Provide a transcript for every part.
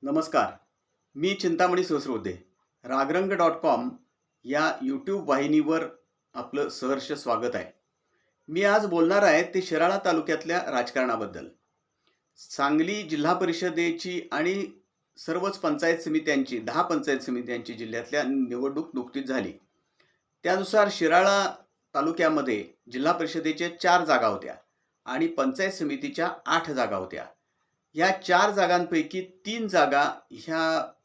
नमस्कार. मी चिंतामणी सहस्रबुद्धे. रागरंग.com या यूट्यूब वाहिनीवर आपलं सहर्ष स्वागत आहे. मी आज बोलणार आहे ते शिराळा तालुक्यातल्या राजकारणाबद्दल. सांगली जिल्हा परिषदेची आणि सर्वच पंचायत समित्यांची 10 पंचायत समित्यांची जिल्ह्यातल्या निवडणूक नुकतीच झाली. त्यानुसार शिराळा तालुक्यामध्ये जिल्हा परिषदेच्या 4 जागा होत्या आणि पंचायत समितीच्या 8 जागा होत्या. या 4 जागांपैकी 3 जागा ह्या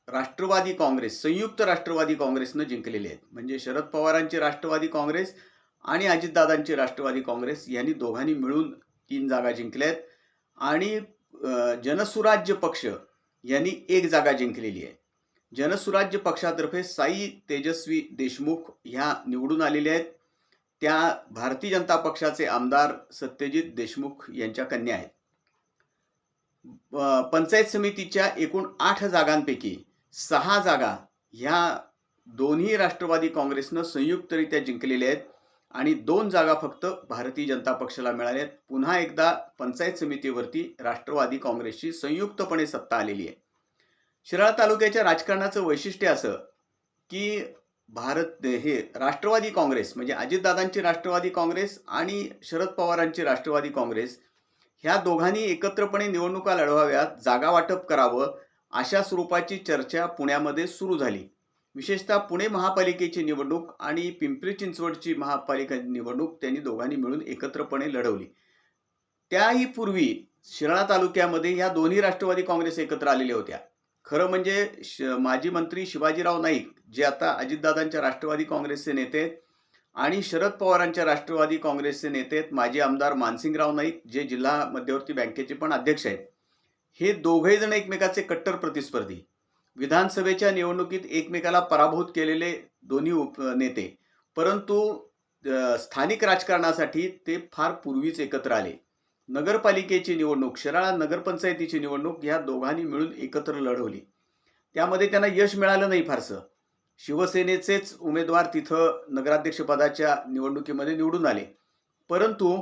राष्ट्रवादी काँग्रेस, संयुक्त राष्ट्रवादी काँग्रेसनं जिंकलेल्या आहेत. म्हणजे शरद पवारांची राष्ट्रवादी काँग्रेस आणि अजितदादांची राष्ट्रवादी काँग्रेस यांनी दोघांनी मिळून 3 जागा जिंकल्या आहेत आणि जनसुराज्य पक्ष यांनी 1 जागा जिंकलेली आहे. जनसुराज्य पक्षातर्फे साई तेजस्वी देशमुख ह्या निवडून आलेल्या आहेत. त्या भारतीय जनता पक्षाचे आमदार सत्यजित देशमुख यांच्या कन्या आहेत. पंचायत समितीच्या एकूण 8 जागांपैकी 6 जागा ह्या दोन्ही राष्ट्रवादी काँग्रेसनं संयुक्तरित्या जिंकलेल्या आहेत आणि 2 जागा फक्त भारतीय जनता पक्षाला मिळाल्या आहेत. पुन्हा एकदा पंचायत समितीवरती राष्ट्रवादी काँग्रेसची संयुक्तपणे सत्ता आलेली आहे. शिराळा तालुक्याच्या राजकारणाचं वैशिष्ट्य असं की राष्ट्रवादी काँग्रेस म्हणजे अजितदादांची राष्ट्रवादी काँग्रेस आणि शरद पवारांची राष्ट्रवादी काँग्रेस ह्या दोघांनी एकत्रपणे निवडणुका लढवाव्यात, जागा वाटप करावं अशा स्वरूपाची चर्चा पुण्यामध्ये सुरू झाली. विशेषतः पुणे महापालिकेची निवडणूक आणि पिंपरी चिंचवडची महापालिका निवडणूक त्यांनी दोघांनी मिळून एकत्रपणे लढवली. त्याही पूर्वी शिराळा तालुक्यामध्ये ह्या दोन्ही राष्ट्रवादी काँग्रेस एकत्र आलेल्या होत्या. खरं म्हणजे माजी मंत्री शिवाजीराव नाईक जे आता अजितदादांच्या राष्ट्रवादी काँग्रेसचे नेते आहेत आणि शरद पवारांच्या राष्ट्रवादी काँग्रेसचे नेते आहेत माजी आमदार मानसिंगराव नाईक जे जिल्हा मध्यवर्ती बँकेचे पण अध्यक्ष आहेत. हे दोघे जण एकमेकाचे कट्टर प्रतिस्पर्धी. विधानसभेच्या निवडणुकीत एकमेकाला पराभूत केलेले दोन्ही नेते, परंतु स्थानिक राजकारणासाठी ते फार पूर्वीच एकत्र आले. नगरपालिकेची निवडणूक, शिराळा नगरपंचायतीची निवडणूक ह्या दोघांनी मिळून एकत्र लढवली. त्यामध्ये त्यांना यश मिळालं नाही फारसं. शिवसेनेचेच उमेदवार तिथं नगराध्यक्षपदाच्या निवडणुकीमध्ये निवडून आले, परंतु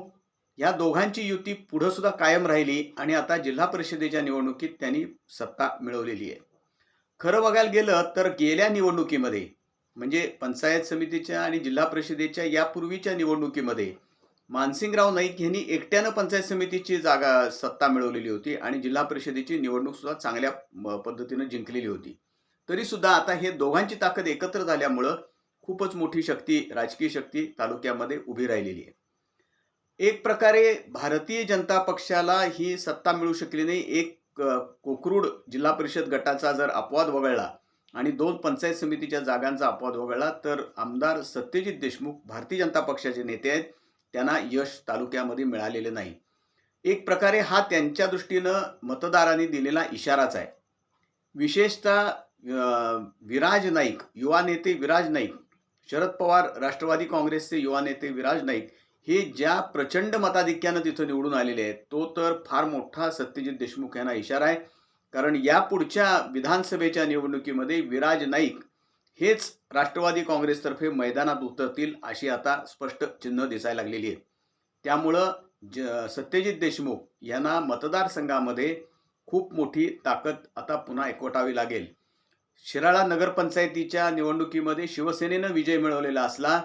या दोघांची युती पुढे सुद्धा कायम राहिली आणि आता जिल्हा परिषदेच्या निवडणुकीत त्यांनी सत्ता मिळवलेली आहे. खरं बघायला गेलं तर गेल्या निवडणुकीमध्ये म्हणजे पंचायत समितीच्या आणि जिल्हा परिषदेच्या यापूर्वीच्या निवडणुकीमध्ये मानसिंगराव नाईक यांनी एकट्यानं पंचायत समितीची सत्ता मिळवलेली होती आणि जिल्हा परिषदेची निवडणूक सुद्धा चांगल्या पद्धतीनं जिंकलेली होती. तरी सुद्धा आता हे दोघांची ताकद एकत्र झाल्यामुळं खूपच मोठी शक्ती, राजकीय शक्ती तालुक्यामध्ये उभी राहिलेली आहे. एक प्रकारे भारतीय जनता पक्षाला ही सत्ता मिळू शकली नाही. एक कोकरूड जिल्हा परिषद गटाचा जर अपवाद वगळला आणि 2 पंचायत समितीच्या जागांचा अपवाद वगळला तर आमदार सत्यजित देशमुख भारतीय जनता पक्षाचे नेते आहेत, त्यांना यश तालुक्यामध्ये मिळालेले नाही. एक प्रकारे हा त्यांच्या दृष्टीनं मतदारांनी दिलेला इशाराच आहे. विशेषतः विराज नाईक, युवा नेते विराज नाईक, शरद पवार राष्ट्रवादी काँग्रेसचे युवा नेते विराज नाईक हे ज्या प्रचंड मताधिक्यानं तिथं निवडून आलेले आहेत, तो तर फार मोठा सत्यजित देशमुख यांना इशारा आहे. कारण या पुढच्या विधानसभेच्या निवडणुकीमध्ये विराज नाईक हेच राष्ट्रवादी काँग्रेसतर्फे मैदानात उतरतील अशी आता स्पष्ट चिन्ह दिसायला लागलेली आहेत. त्यामुळं सत्यजित देशमुख यांना मतदारसंघामध्ये खूप मोठी ताकद आता पुन्हा एकवटावी लागेल. शिराळा नगरपंचायतीच्या निवडणुकीमध्ये शिवसेनेनं विजय मिळवलेला असला,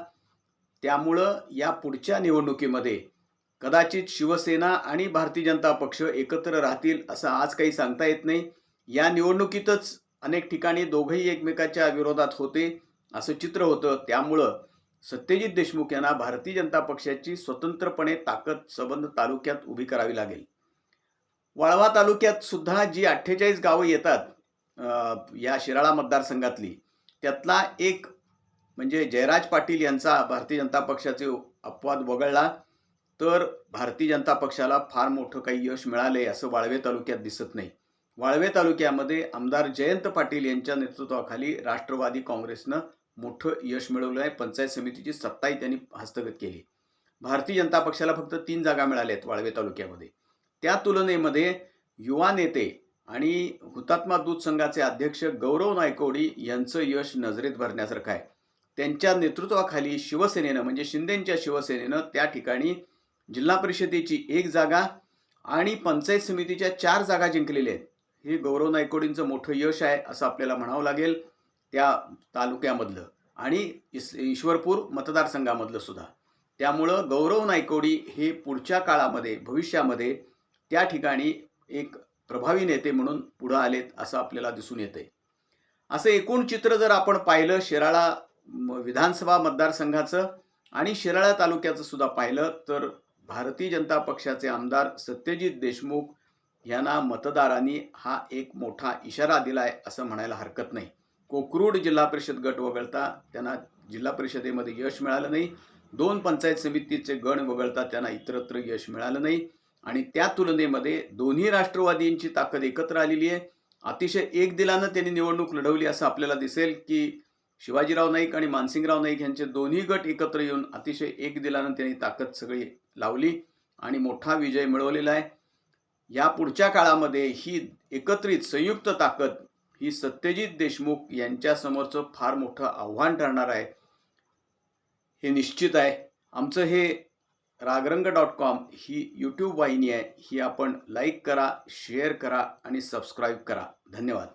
त्यामुळं या पुढच्या निवडणुकीमध्ये कदाचित शिवसेना आणि भारतीय जनता पक्ष एकत्र राहतील असं आज काही सांगता येत नाही. या निवडणुकीतच अनेक ठिकाणी दोघंही एकमेकाच्या विरोधात होते असं चित्र होतं. त्यामुळं सत्यजित देशमुख यांना भारतीय जनता पक्षाची स्वतंत्रपणे ताकद संबंध तालुक्यात उभी करावी लागेल. वाळवा तालुक्यात सुद्धा जी 48 गावं येतात या शिराळा मतदारसंघातली, त्यातला एक म्हणजे जयराज पाटील यांचा भारतीय जनता पक्षाचे अपवाद वगळला तर भारतीय जनता पक्षाला फार मोठं काही यश मिळाले असं वाळवे तालुक्यात दिसत नाही. वाळवे तालुक्यामध्ये आमदार जयंत पाटील यांच्या नेतृत्वाखाली राष्ट्रवादी काँग्रेसनं मोठं यश मिळवलं आहे. पंचायत समितीची सत्ताही त्यांनी हस्तगत केली. भारतीय जनता पक्षाला फक्त 3 जागा मिळाल्या आहेत वाळवे तालुक्यामध्ये. त्या तुलनेमध्ये युवा नेते आणि हुतात्मा दूध संघाचे अध्यक्ष गौरव नायकवडी यांचं यश नजरेत भरण्यासारखं आहे. त्यांच्या नेतृत्वाखाली शिवसेनेनं म्हणजे शिंदेंच्या शिवसेनेनं त्या ठिकाणी जिल्हा परिषदेची 1 जागा आणि पंचायत समितीच्या 4 जागा जिंकलेल्या आहेत. हे गौरव नायकोडींचं मोठं यश आहे असं आपल्याला म्हणावं लागेल त्या तालुक्यामधलं आणि ईश्वरपूर मतदारसंघामधलं सुद्धा. त्यामुळं गौरव नायकोडी हे पुढच्या काळामध्ये भविष्यामध्ये त्या ठिकाणी एक प्रभावी नेते म्हणून पुढं आलेत असं आपल्याला दिसून येतंय. असं एकूण चित्र जर आपण पाहिलं शिराळा विधानसभा मतदारसंघाचं आणि शिराळा तालुक्याचं सुद्धा पाहिलं तर भारतीय जनता पक्षाचे आमदार सत्यजित देशमुख यांना मतदारांनी हा एक मोठा इशारा दिलाय असं म्हणायला हरकत नाही. कोकरूड जिल्हा परिषद गट वगळता त्यांना जिल्हा परिषदेमध्ये यश मिळालं नाही. 2 पंचायत समितीचे गण वगळता त्यांना इतरत्र यश मिळालं नाही आणि त्या तुलनेमध्ये दोन्ही राष्ट्रवादींची ताकद एकत्र आलेली आहे. अतिशय एकदिलानं त्यांनी निवडणूक लढवली असं आपल्याला दिसेल की शिवाजीराव नाईक आणि मानसिंगराव नाईक यांचे दोन्ही गट एकत्र येऊन अतिशय एकदिलानं त्यांनी ताकद सगळी लावली आणि मोठा विजय मिळवलेला आहे. या पुढच्या काळामध्ये ही एकत्रित संयुक्त ताकद ही सत्यजित देशमुख यांच्यासमोरचं फार मोठं आव्हान ठरणार आहे हे निश्चित आहे. आमचं हे रागरंग.com ही यूट्यूब वाहिनी आहे. ही आपण लाईक करा, शेअर करा आणि सबस्क्राईब करा. धन्यवाद.